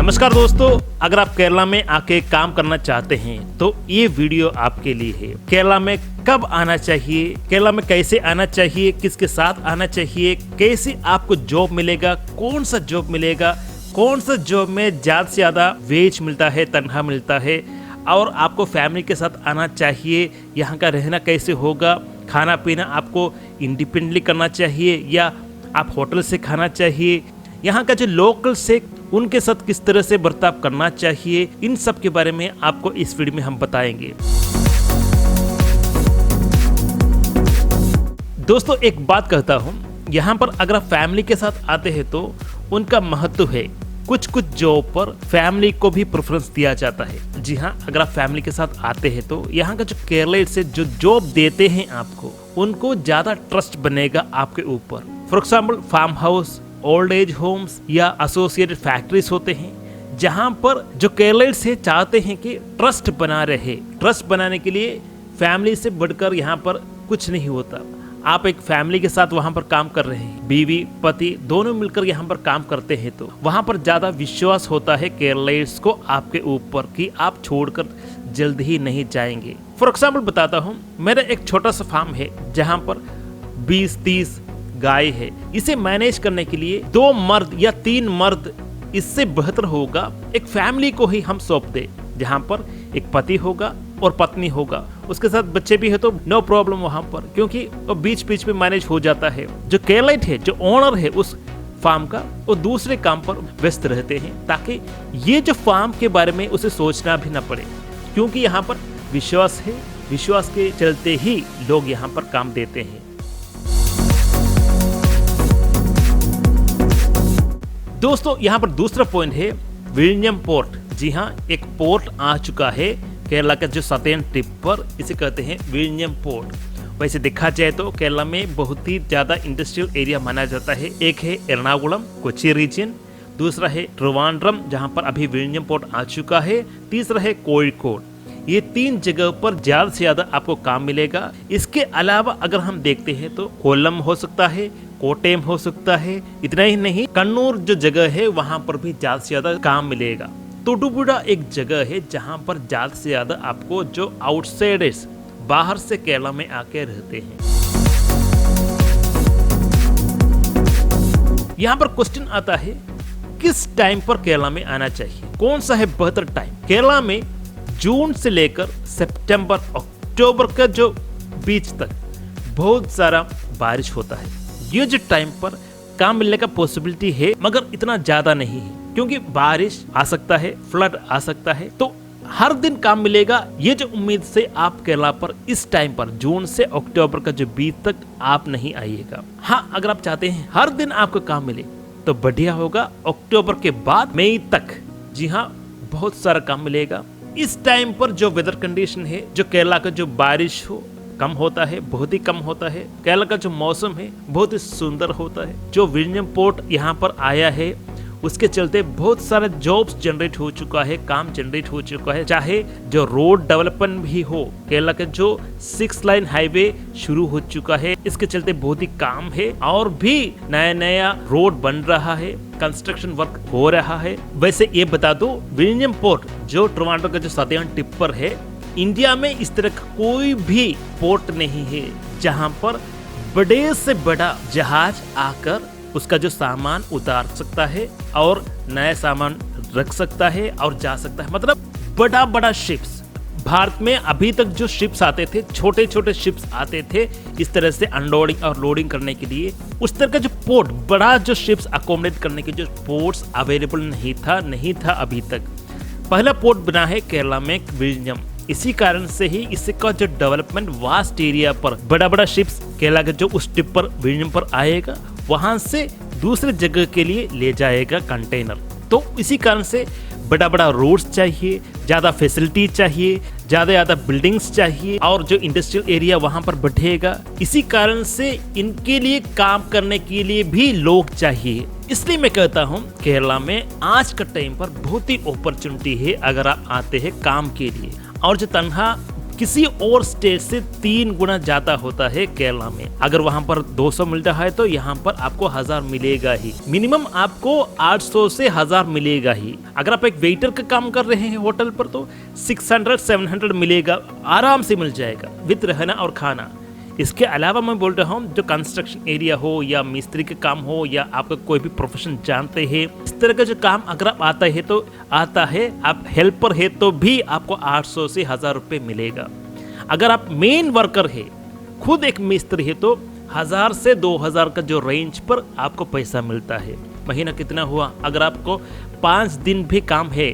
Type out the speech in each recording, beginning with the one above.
नमस्कार दोस्तों, अगर आप केरला में आके काम करना चाहते हैं तो ये वीडियो आपके लिए है। केरला में कब आना चाहिए, केरला में कैसे आना चाहिए, किसके साथ आना चाहिए, कैसे आपको जॉब मिलेगा, कौन सा जॉब मिलेगा, कौन सा जॉब में ज्यादा से ज्यादा वेज मिलता है, तनख्वाह मिलता है, और आपको फैमिली के साथ आना चाहिए। यहाँ का रहना कैसे होगा, खाना पीना आपको इंडिपेंडेंटली करना चाहिए या आप होटल से खाना चाहिए, यहाँ का जो लोकल से उनके साथ किस तरह से बर्ताव करना चाहिए, इन सब के बारे में आपको इस वीडियो में हम बताएंगे। दोस्तों एक बात कहता हूँ, यहाँ पर अगर आप फैमिली के साथ आते हैं तो उनका महत्व है। कुछ कुछ जॉब पर फैमिली को भी प्रेफरेंस दिया जाता है। जी हाँ, अगर आप फैमिली के साथ आते हैं तो यहाँ का जो केरलेट से जो जॉब देते हैं आपको, उनको ज्यादा ट्रस्ट बनेगा आपके ऊपर। For example farm house, old age homes या एसोसिएटेड फैक्ट्रीज होते हैं, जहां पर जो केरलेट से चाहते हैं कि ट्रस्ट बना रहे। ट्रस्ट बनाने के लिए फैमिली से बढ़कर यहाँ पर कुछ नहीं होता। आप एक फैमिली के साथ वहां पर काम कर रहे हैं, बीवी पति दोनों मिलकर यहाँ पर काम करते हैं, तो वहां पर ज्यादा विश्वास होता है केरलेट्स को आपके ऊपर कि आप छोड़कर जल्द ही नहीं जाएंगे। फॉर एग्जाम्पल बताता हूँ, मेरा एक छोटा सा फार्म है जहाँ पर 20-30 गाय है। इसे मैनेज करने के लिए 2 मर्द या 3 मर्द, इससे बेहतर होगा एक फैमिली को ही हम सौंप दे, जहां पर एक पति होगा और पत्नी होगा, उसके साथ बच्चे भी है तो नो प्रॉब्लम वहां पर, क्योंकि वो बीच बीच में मैनेज हो जाता है। जो केरलेट है, जो ओनर है उस फार्म का, वो दूसरे काम पर व्यस्त रहते हैं, ताकि ये जो फार्म के बारे में उसे सोचना भी ना पड़े, क्योंकि यहाँ पर विश्वास है। विश्वास के चलते ही लोग यहाँ पर काम देते हैं। दोस्तों यहाँ पर दूसरा पॉइंट है विलियम पोर्ट। जी हाँ, एक पोर्ट आ चुका है केरला का जो सतेन टिप पर, इसे कहते हैं विलियम पोर्ट। वैसे देखा जाए तो केरला में बहुत ही ज्यादा इंडस्ट्रियल एरिया माना जाता है। एक है एर्नाकुलम कोची रीजन, दूसरा है ट्रिवांड्रम जहां पर अभी विलियम पोर्ट आ चुका है, तीसरा है कोझिकोड। ये 3 जगह पर ज्यादा से ज्यादा आपको काम मिलेगा। इसके अलावा अगर हम देखते हैं तो कोल्लम हो सकता है, कोटेम हो सकता है, इतना ही नहीं कन्नूर जो जगह है वहां पर भी ज्यादा से ज्यादा काम मिलेगा। तोडुपुड़ा एक जगह है जहां पर ज्यादा से ज्यादा आपको जो आउटसाइडर्स बाहर से केरला में आके रहते हैं। यहाँ पर क्वेश्चन आता है, किस टाइम पर केरला में आना चाहिए, कौन सा है बेहतर टाइम। केरला में जून से लेकर सितंबर अक्टूबर का जो बीच तक बहुत सारा बारिश होता है। ये जो टाइम पर काम मिलने का पॉसिबिलिटी है, मगर इतना ज्यादा नहीं है, क्योंकि बारिश आ सकता है, फ्लड आ सकता है, तो हर दिन काम मिलेगा। ये जो उम्मीद से आप केरला पर इस टाइम पर जून से अक्टूबर का जो बीच तक आप नहीं आइएगा। हाँ, अगर आप चाहते हैं हर दिन आपको काम मिले तो बढ़िया होगा। अक्टूबर के बाद मई तक, जी हाँ, बहुत सारा काम मिलेगा। इस टाइम पर जो वेदर कंडीशन है, जो केरला का जो बारिश हो कम होता है, बहुत ही कम होता है। केरला का जो मौसम है बहुत ही सुंदर होता है। जो विलियम पोर्ट यहाँ पर आया है उसके चलते बहुत सारा जॉब्स जनरेट हो चुका है, काम जनरेट हो चुका है। चाहे जो रोड डेवलपमेंट भी हो, केरला का जो 6 लाइन हाईवे शुरू हो चुका है, इसके चलते बहुत ही काम है, और भी नया नया रोड बन रहा है, कंस्ट्रक्शन वर्क हो रहा है। वैसे ये बता दो, विलियम पोर्ट जो ट्रिवांड्रम का जो सतेन टिप पर है, इंडिया में इस तरह का कोई भी पोर्ट नहीं है जहां पर बड़े से बड़ा जहाज आकर उसका जो सामान उतार सकता है और नया सामान रख सकता है और जा सकता है। मतलब बड़ा बड़ा शिप्स, भारत में अभी तक जो शिप्स आते थे, छोटे छोटे शिप्स आते थे इस तरह से अनलोडिंग और लोडिंग करने के लिए, उस तरह का जो पोर्ट, बड़ा जो शिप्स अकोमोडेट करने के जो पोर्ट्स अवेलेबल नहीं था अभी तक। पहला पोर्ट बना है केरला में विलियम। इसी कारण से ही इसका जो डेवलपमेंट वास्ट एरिया पर बड़ा बड़ा शिप्स केरला के जो उस टिप पर विलियम पर आएगा, वहां से दूसरे जगह के लिए ले जाएगा कंटेनर। तो इसी कारण से बड़ा बड़ा रोड्स चाहिए, ज्यादा फैसिलिटी चाहिए, ज्यादा बिल्डिंग्स चाहिए, और जो इंडस्ट्रियल एरिया वहां पर बढ़ेगा। इसी कारण से इनके लिए काम करने के लिए भी लोग चाहिए। इसलिए मैं कहता हूँ केरला में आज का टाइम पर बहुत ही अपॉर्चुनिटी है अगर आप आते हैं काम के लिए। और जो तनख्वाह किसी और स्टेट से 3 गुना ज्यादा होता है केरला में। अगर वहां पर 200 मिल रहा है तो यहाँ पर आपको 1000 मिलेगा ही। मिनिमम आपको 800 से 1000 मिलेगा ही। अगर आप एक वेटर का काम कर रहे हैं होटल पर तो 600-700 मिलेगा, आराम से मिल जाएगा विद रहना और खाना। इसके अलावा मैं बोल रहा हूँ जो कंस्ट्रक्शन एरिया हो या मिस्त्री का काम हो या आपका कोई भी प्रोफेशन जानते हैं, इस तरह का जो काम अगर आप आता है आप हेल्पर है तो भी आपको 800 से 1000 रुपये मिलेगा। अगर आप मेन वर्कर है, खुद एक मिस्त्री है तो 1000 से 2000 का जो रेंज पर आपको पैसा मिलता है। महीना कितना हुआ? अगर आपको 5 दिन भी काम है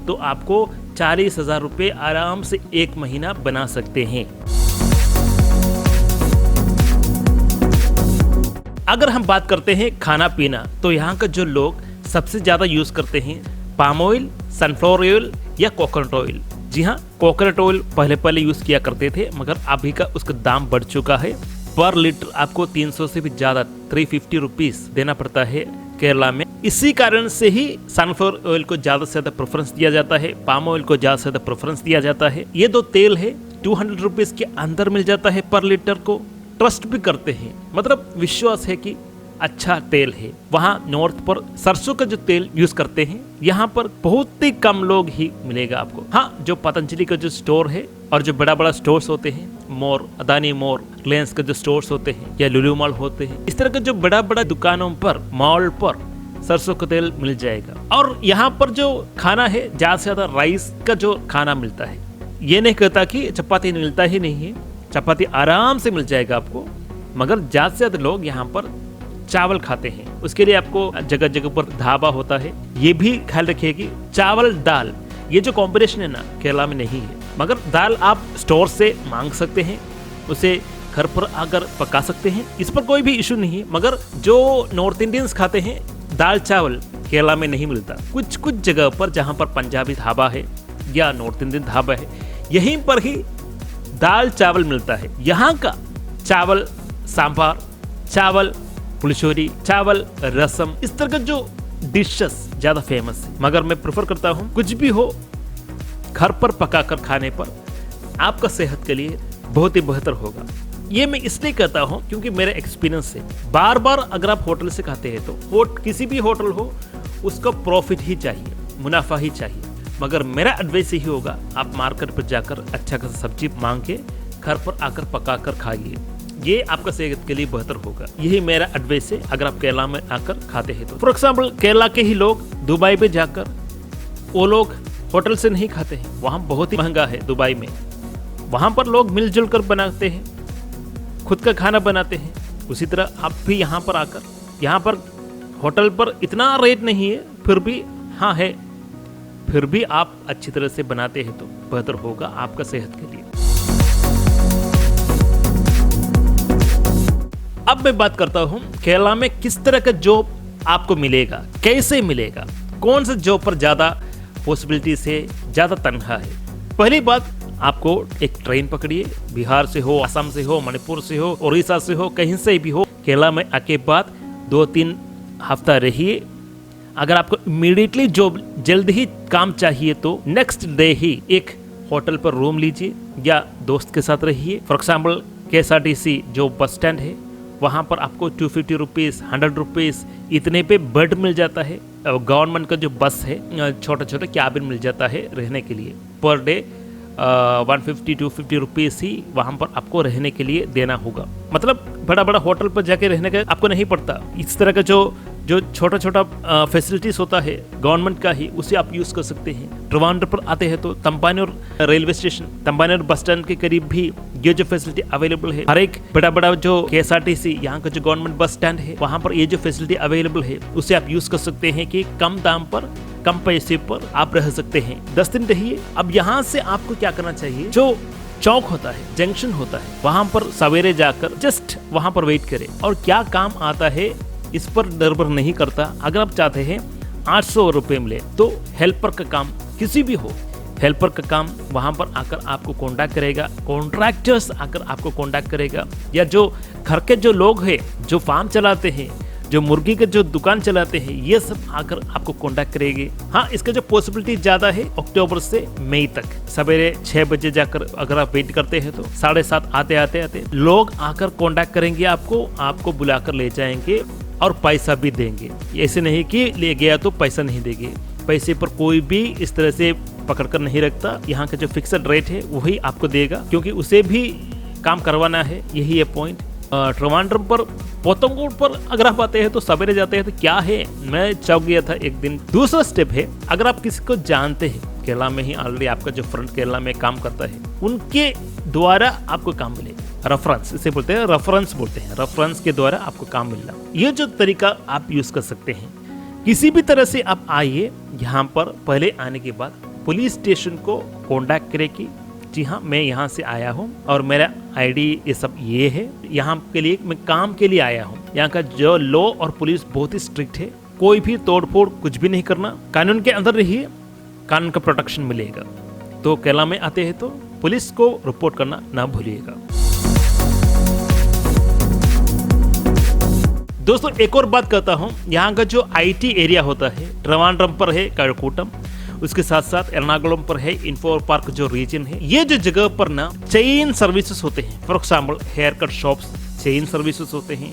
तो आपको 40,000 रुपये आराम से 1 महीना बना सकते हैं। अगर हम बात करते हैं खाना पीना तो यहाँ का जो लोग सबसे ज़्यादा यूज़ करते हैं पाम ऑयल, सनफ्लावर ऑयल या कोकोनट ऑयल। जी हाँ, कोकोनट ऑयल पहले यूज़ किया करते थे मगर अभी का उसका दाम बढ़ चुका है। पर लीटर आपको 300 से भी ज़्यादा 350 रुपीज़ देना पड़ता है केरला में। इसी कारण से ही सनफ्लावर ऑयल को ज़्यादा से ज़्यादा प्रेफरेंस दिया जाता है, पाम ऑयल को ज़्यादा से ज़्यादा प्रेफरेंस दिया जाता है। ये 2 तेल है 200 रुपीज़ के अंदर मिल जाता है पर लीटर को। ट्रस्ट भी करते हैं, मतलब विश्वास है कि अच्छा तेल है। वहाँ नॉर्थ पर सरसों का जो तेल यूज करते हैं, यहाँ पर बहुत ही कम लोग ही मिलेगा आपको। हाँ, जो पतंजलि का जो स्टोर है और जो बड़ा बड़ा स्टोर्स होते हैं, मोर, अदानी मोर, रिलायंस के जो स्टोर्स होते हैं या लुलु मॉल होते हैं, इस तरह के जो बड़ा बड़ा दुकानों पर, मॉल पर सरसों का तेल मिल जाएगा। और यहाँ पर जो खाना है ज्यादा से ज्यादा राइस का जो खाना मिलता है। ये नहीं कहता कि चपाती मिलता ही नहीं है, चपाती आराम से मिल जाएगा आपको, मगर ज्यादा से ज्यादा लोग यहाँ पर चावल खाते हैं। उसके लिए आपको जगह जगह पर ढाबा होता है। ये भी ख्याल रखिए कि चावल दाल ये जो कॉम्बिनेशन है ना केरला में नहीं है, मगर दाल आप स्टोर से मांग सकते हैं, उसे घर पर आकर पका सकते हैं, इस पर कोई भी इशू नहीं है। मगर जो नॉर्थ इंडियंस खाते हैं दाल चावल केरला में नहीं मिलता। कुछ कुछ जगह पर जहाँ पर पंजाबी ढाबा है या नॉर्थ इंडियन ढाबा है, यहीं पर ही दाल चावल मिलता है। यहाँ का चावल सांभर, चावल पुलिशोरी, चावल रसम, इस तरह का जो डिशेस ज्यादा फेमस है। मगर मैं प्रेफर करता हूँ कुछ भी हो घर पर पकाकर खाने पर आपका सेहत के लिए बहुत ही बेहतर होगा। ये मैं इसलिए कहता हूँ क्योंकि मेरा एक्सपीरियंस है। बार बार अगर आप होटल से खाते हैं तो किसी भी होटल हो उसका प्रॉफिट ही चाहिए, मुनाफा ही चाहिए। मगर मेरा एडवाइस यही होगा, आप मार्केट पर जाकर अच्छा खासा सब्जी मांग के घर पर आकर पका कर खाइए, ये आपका सेहत के लिए बेहतर होगा। यही मेरा एडवाइस है अगर आप केरला में आकर खाते हैं तो। फॉर एग्जाम्पल केरला के ही लोग दुबई पे जाकर वो लोग होटल से नहीं खाते हैं, वहाँ बहुत ही महंगा है दुबई में। वहाँ पर लोग मिलजुल कर बनाते हैं, खुद का खाना बनाते हैं। उसी तरह आप भी यहाँ पर आकर, यहाँ पर होटल पर इतना रेट नहीं है, फिर भी हाँ है, फिर भी आप अच्छी तरह से बनाते हैं तो बेहतर होगा आपका सेहत के लिए। अब मैं बात करता हूँ केरला में किस तरह का जॉब आपको मिलेगा, कैसे मिलेगा, कौन सा जॉब पर ज्यादा पॉसिबिलिटी से ज्यादा तनख्वाह है। पहली बात, आपको एक ट्रेन पकड़िए, बिहार से हो, असम से हो, मणिपुर से हो, उड़ीसा से हो, कहीं से भी हो, केरला में आके बाद 2-3 हफ्ता रहिए। अगर आपको इमीडिएटली जॉब जल्द ही काम चाहिए तो नेक्स्ट डे ही एक होटल पर रूम लीजिए या दोस्त के साथ रहिए। फॉर एग्जाम्पल KSRTC जो बस स्टैंड है वहाँ पर आपको 250 रुपीज़, 100 रुपीज़ इतने पे बेड मिल जाता है। गवर्नमेंट का जो बस है छोटा छोटा कैबिन मिल जाता है रहने के लिए। पर डे 150-250 रुपीज़ ही वहाँ पर आपको रहने के लिए देना होगा। मतलब बड़ा बड़ा होटल पर जाके रहने का आपको नहीं पड़ता। इस तरह का जो छोटा छोटा फैसिलिटीज होता है गवर्नमेंट का ही, उसे आप यूज कर सकते हैं। ट्रिवांड्रम पर आते हैं तो तंबानेर रेलवे स्टेशन, तंबानेर बस स्टैंड के करीब भी ये जो फैसिलिटी अवेलेबल है। हर एक बड़ा बड़ा जो KSRTC यहाँ का जो गवर्नमेंट बस स्टैंड है वहाँ पर ये जो फैसिलिटी अवेलेबल है उसे आप यूज कर सकते हैं कि कम दाम पर, कम पैसे पर आप रह सकते हैं। 10 दिन रहिए। अब यहाँ से आपको क्या करना चाहिए, जो चौक होता है, जंक्शन होता है, वहां पर सवेरे जाकर जस्ट वहां पर वेट करें। और क्या काम आता है इस पर निर्भर नहीं करता। अगर आप चाहते हैं 800 रुपये मिले तो हेल्पर का काम किसी भी हो, हेल्पर का काम वहां पर आकर आपको कॉन्टैक्ट करेगा, कॉन्ट्रैक्टर्स आकर आपको कॉन्टैक्ट करेगा, या जो घर के जो लोग हैं जो फार्म चलाते हैं, जो मुर्गी के जो दुकान चलाते हैं, ये सब आकर आपको कांटेक्ट करेंगे। हाँ, इसका जो पॉसिबिलिटी ज्यादा है अक्टूबर से मई तक। सवेरे 6 बजे जाकर अगर आप वेट करते हैं तो 7:30 आते लोग आकर कांटेक्ट करेंगे, आपको बुलाकर ले जाएंगे और पैसा भी देंगे। ऐसे नहीं कि ले गया तो पैसा नहीं देंगे। पैसे पर कोई भी इस तरह से पकड़ कर नहीं रखता। यहाँ का जो फिक्स्ड रेट है वही आपको देगा, क्योंकि उसे भी काम करवाना है, यही है पॉइंट। ट्रिवांड्रम पर पोतंगुड़ पर अगर आप आते हैं तो सवेरे जाते हैं तो क्या है, मैं चौंक गया था एक दिन। दूसरा स्टेप है, अगर आप किसी को जानते हैं केरला में ही ऑलरेडी आपका जो फ्रेंड केरला में काम करता है, उनके द्वारा आपको काम मिलेगा। रेफरेंस इसे बोलते हैं, रेफरेंस के द्वारा आपको काम मिलना, ये जो तरीका आप यूज कर सकते हैं। किसी भी तरह से आप आइए यहाँ पर। पहले आने के बाद पुलिस स्टेशन को कॉन्टैक्ट करें कि जी हाँ, मैं यहाँ से आया हूँ और मेरा आईडी ये सब ये है, यहाँ के लिए मैं काम के लिए आया हूँ। यहाँ का जो लॉ और पुलिस बहुत ही स्ट्रिक्ट है, कोई भी तोड़फोड़ कुछ भी नहीं करना, कानून के अंदर रहिए, कानून का प्रोटेक्शन मिलेगा। तो केरला में आते हैं तो पुलिस को रिपोर्ट करना ना भूलिएगा। दोस्तों एक और बात करता हूँ, यहाँ का जो IT एरिया होता है, ट्रिवांड्रम पर है कड़कूटम, उसके साथ साथ एर्नाकुलम पर है इन्फो पार्क जो रीजन है। ये जो जगह पर ना चेन सर्विसेज होते हैं, for example hair cut shops chain services होते हैं,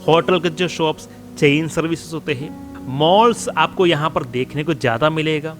होटल के जो शॉप्स चेन सर्विसेज होते हैं, मॉल्स आपको यहाँ पर देखने को ज़्यादा मिलेगा।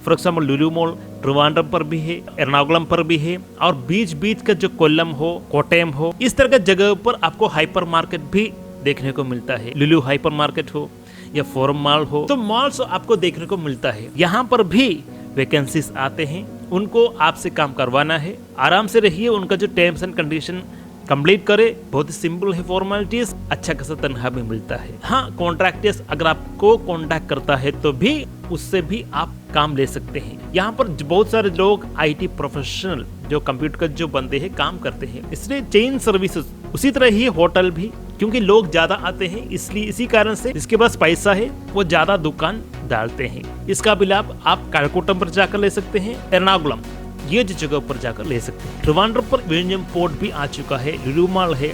For example Lulu mall Trivandrum पर भी है, एर्नाकुलम पर भी है, और बीच का जो कोल्लम हो, कोट्टयम हो, इस तरह के जगह पर आपको हाइपर मार्केट भी देखने को मिलता है। लुलु हाइपर मार्केट हो या फोरम मॉल हो, तो मॉल्स आपको देखने को मिलता है। यहाँ पर भी वैकेंसीज आते हैं, उनको आपसे काम करवाना है। आराम से रहिए, उनका जो टर्म्स एंड कंडीशन कंप्लीट करे, बहुत ही सिंपल है फॉर्मेलिटीज, अच्छा खासा तनख्वाह भी मिलता है। हाँ, कॉन्ट्रैक्टर्स अगर आपको कॉन्टैक्ट करता है तो भी उससे भी आप काम ले सकते हैं। यहाँ पर बहुत सारे लोग IT प्रोफेशनल जो कंप्यूटर का जो बंदे हैं काम करते हैं, इसलिए चेन सर्विसेज, उसी तरह ही होटल भी, क्योंकि लोग ज्यादा आते हैं, इसलिए इसी कारण से जिसके पास पैसा है वो ज्यादा दुकान डालते हैं। इसका भी लाभ आप कड़कूटम पर जाकर ले सकते हैं, एर्नाकुलम ये जो जगह पर जाकर ले सकते हैं। ट्रिवांड्रम पर विलियम पोर्ट भी आ चुका है, लुलु मॉल है,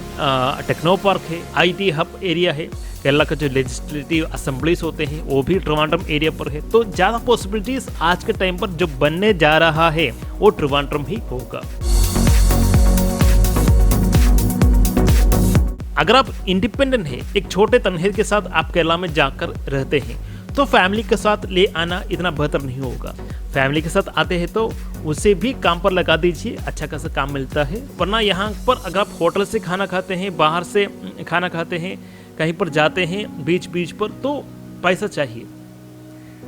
टेक्नो पार्क है, IT हब एरिया है। केरला का जो लेजिस्लेटिव असेंबलीज होते हैं वो भी ट्रिवांड्रम एरिया पर है। तो ज्यादा पॉसिबिलिटीज आज के टाइम पर जो बनने जा रहा है वो ट्रिवांड्रम ही होगा। अगर आप इंडिपेंडेंट है, एक छोटे तनख्वाह के साथ आप केरला में जाकर रहते हैं, तो फैमिली के साथ ले आना इतना बेहतर नहीं होगा। फैमिली के साथ आते हैं तो उसे भी काम पर लगा दीजिए, अच्छा खासा काम मिलता है। वरना यहाँ पर अगर आप होटल से खाना खाते हैं, बाहर से खाना खाते हैं, कहीं पर जाते हैं बीच पर, तो पैसा चाहिए।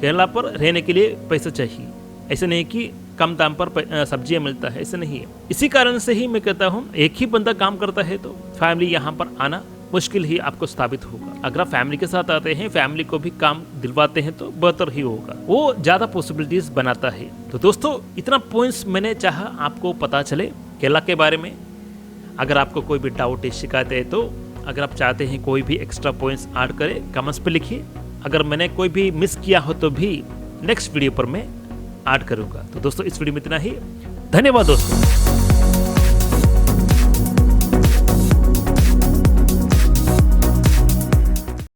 केरला पर रहने के लिए पैसा चाहिए, ऐसे नहीं कि कम दाम पर सब्जियां मिलता है, ऐसे नहीं है। इसी कारण से ही मैं कहता हूँ, एक ही बंदा काम करता है तो फैमिली यहाँ पर आना मुश्किल ही आपको साबित होगा। अगर आप फैमिली के साथ आते हैं, फैमिली को भी काम दिलवाते हैं तो बेहतर ही होगा, वो ज्यादा पॉसिबिलिटीज बनाता है। तो दोस्तों इतना पॉइंट्स मैंने चाहा आपको पता चले केरला के बारे में। अगर आपको कोई भी डाउट है, शिकायत है, तो अगर आप चाहते हैं कोई भी एक्स्ट्रा पॉइंट्स ऐड करें, कमेंट्स पे लिखिए। अगर मैंने कोई भी मिस किया हो तो भी नेक्स्ट वीडियो पर मैं ऐड करूंगा। तो दोस्तों इस वीडियो में इतना ही, धन्यवाद दोस्तों।